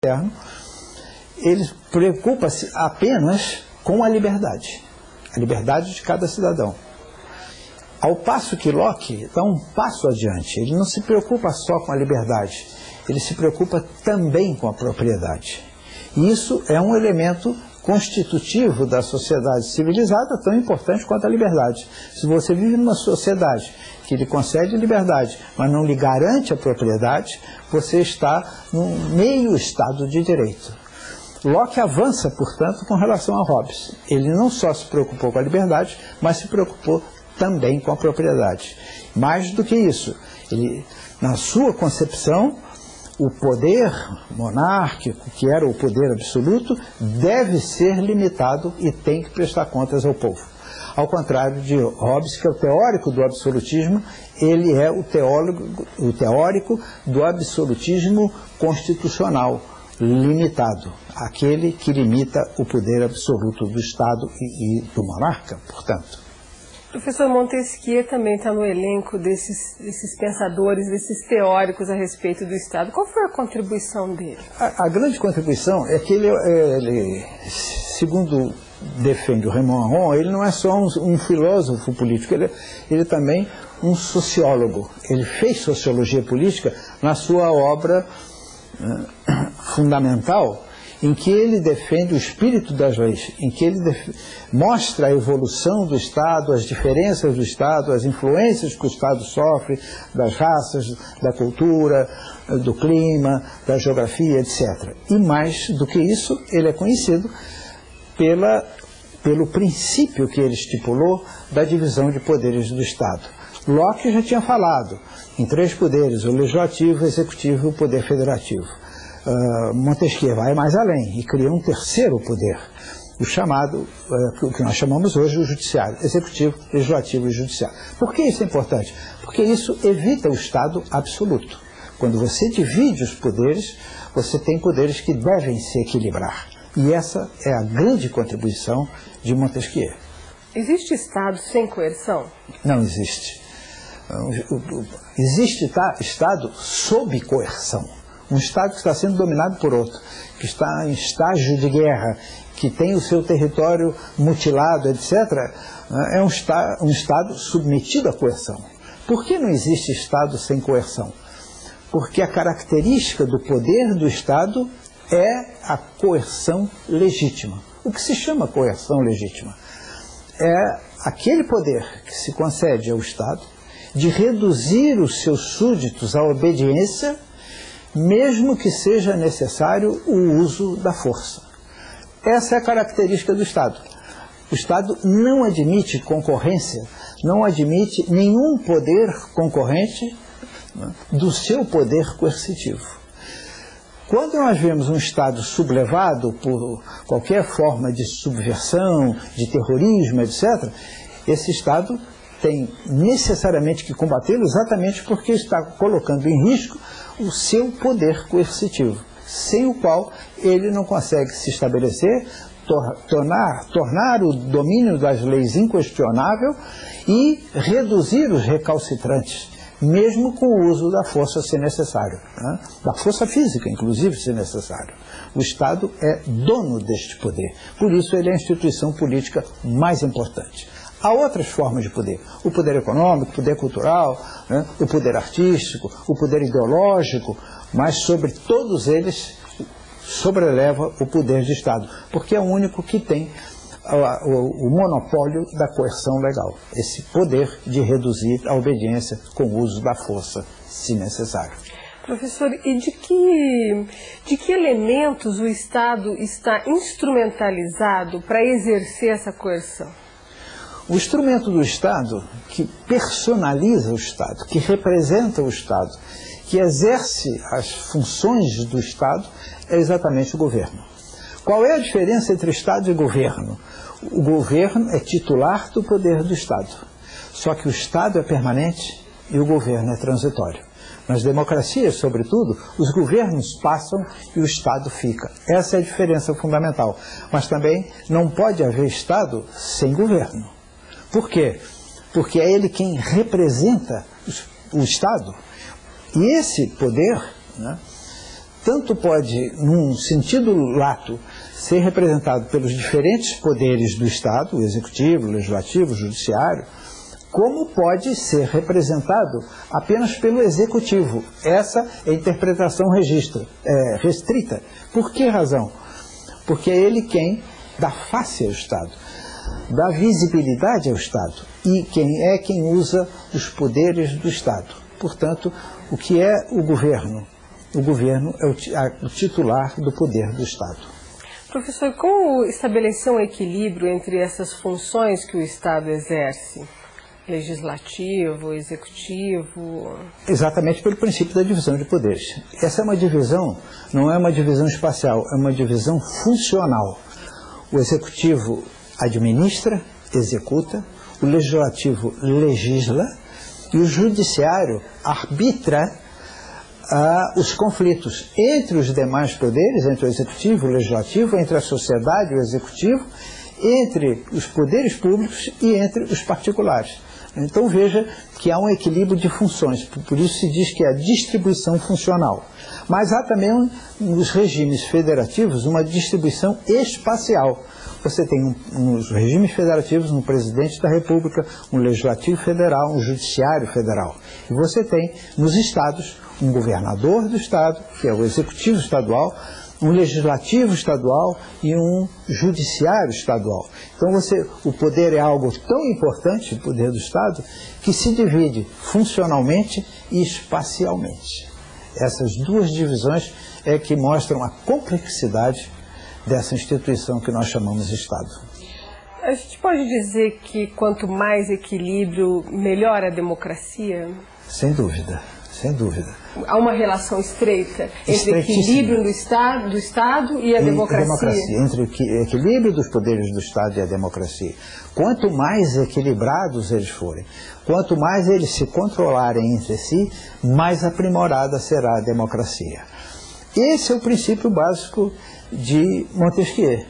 moderno, ele preocupa-se apenas com a liberdade de cada cidadão. Ao passo que Locke dá um passo adiante, ele não se preocupa só com a liberdade, ele se preocupa também com a propriedade. E isso é um elemento constitutivo da sociedade civilizada, tão importante quanto a liberdade. Se você vive numa sociedade que lhe concede liberdade, mas não lhe garante a propriedade, você está num meio estado de direito. Locke avança, portanto, com relação a Hobbes. Ele não só se preocupou com a liberdade, mas se preocupou também com a propriedade. Mais do que isso, ele, na sua concepção, o poder monárquico, que era o poder absoluto, deve ser limitado e tem que prestar contas ao povo. Ao contrário de Hobbes, que é o teórico do absolutismo, ele é o teórico do absolutismo constitucional, limitado, aquele que limita o poder absoluto do Estado e do monarca, portanto. O professor Montesquieu também está no elenco desses pensadores, desses teóricos a respeito do Estado. Qual foi a contribuição dele? A grande contribuição é que ele, segundo defende o Raymond Aron, ele não é só um filósofo político, ele é também um sociólogo. Ele fez sociologia política na sua obra fundamental, em que ele defende o espírito das leis, em que ele mostra a evolução do Estado, as diferenças do Estado, as influências que o Estado sofre, das raças, da cultura, do clima, da geografia, etc. E mais do que isso, ele é conhecido pelo princípio que ele estipulou da divisão de poderes do Estado. Locke já tinha falado em 3 poderes, o legislativo, o executivo e o poder federativo. Montesquieu vai mais além e cria um 3º poder, o chamado, o que nós chamamos hoje o judiciário, executivo, legislativo e judiciário. Por que isso é importante? Porque isso evita o Estado absoluto. Quando você divide os poderes, você tem poderes que devem se equilibrar. E essa é a grande contribuição de Montesquieu. Existe Estado sem coerção? Não existe. Existe Estado sob coerção. Um Estado que está sendo dominado por outro, que está em estágio de guerra, que tem o seu território mutilado, etc., é um Estado submetido à coerção. Por que não existe Estado sem coerção? Porque a característica do poder do Estado é a coerção legítima. O que se chama coerção legítima? É aquele poder que se concede ao Estado de reduzir os seus súditos à obediência, mesmo que seja necessário o uso da força. Essa é a característica do Estado. O Estado não admite concorrência, não admite nenhum poder concorrente do seu poder coercitivo. Quando nós vemos um Estado sublevado por qualquer forma de subversão, de terrorismo, etc., esse Estado tem necessariamente que combatê-lo exatamente porque está colocando em risco o seu poder coercitivo, sem o qual ele não consegue se estabelecer, tornar o domínio das leis inquestionável e reduzir os recalcitrantes, mesmo com o uso da força se necessário, né? Da força física, inclusive, se necessário. O Estado é dono deste poder, por isso ele é a instituição política mais importante. Há outras formas de poder, o poder econômico, o poder cultural, né? O poder artístico, o poder ideológico, mas sobre todos eles sobreleva o poder de Estado, porque é o único que tem o monopólio da coerção legal, esse poder de reduzir a obediência com o uso da força, se necessário. Professor, e de que elementos o Estado está instrumentalizado para exercer essa coerção? O instrumento do Estado que personaliza o Estado, que representa o Estado, que exerce as funções do Estado, é exatamente o governo. Qual é a diferença entre Estado e governo? O governo é titular do poder do Estado. Só que o Estado é permanente e o governo é transitório. Nas democracias, sobretudo, os governos passam e o Estado fica. Essa é a diferença fundamental. Mas também não pode haver Estado sem governo. Por quê? Porque é ele quem representa o Estado. E esse poder, né, tanto pode, num sentido lato, ser representado pelos diferentes poderes do Estado, o executivo, o legislativo, o judiciário, como pode ser representado apenas pelo executivo. Essa é a interpretação restrita. Por que razão? Porque é ele quem dá face ao Estado, dá visibilidade ao Estado, e quem usa os poderes do Estado. Portanto, o que é o governo? O governo é o titular do poder do Estado. Professor, como estabelecer um equilíbrio entre essas funções que o Estado exerce? Legislativo, executivo... Exatamente pelo princípio da divisão de poderes. Essa é uma divisão, não é uma divisão espacial, é uma divisão funcional. O executivo administra, executa, o legislativo legisla e o judiciário arbitra os conflitos entre os demais poderes, entre o executivo e o legislativo, entre a sociedade e o executivo, entre os poderes públicos e entre os particulares. Então veja que há um equilíbrio de funções, por isso se diz que é a distribuição funcional. Mas há também nos regimes federativos uma distribuição espacial. Você tem nos regimes federativos um presidente da República, um legislativo federal, um judiciário federal. E você tem nos estados um governador do estado, que é o executivo estadual, um legislativo estadual e um judiciário estadual. Então o poder é algo tão importante, o poder do Estado, que se divide funcionalmente e espacialmente. Essas duas divisões é que mostram a complexidade dessa instituição que nós chamamos de Estado. A gente pode dizer que quanto mais equilíbrio, melhor a democracia? Sem dúvida. Sem dúvida. Há uma relação estreita entre o equilíbrio do Estado e a democracia. Entre o equilíbrio dos poderes do Estado e a democracia. Quanto mais equilibrados eles forem, quanto mais eles se controlarem entre si, mais aprimorada será a democracia. Esse é o princípio básico de Montesquieu.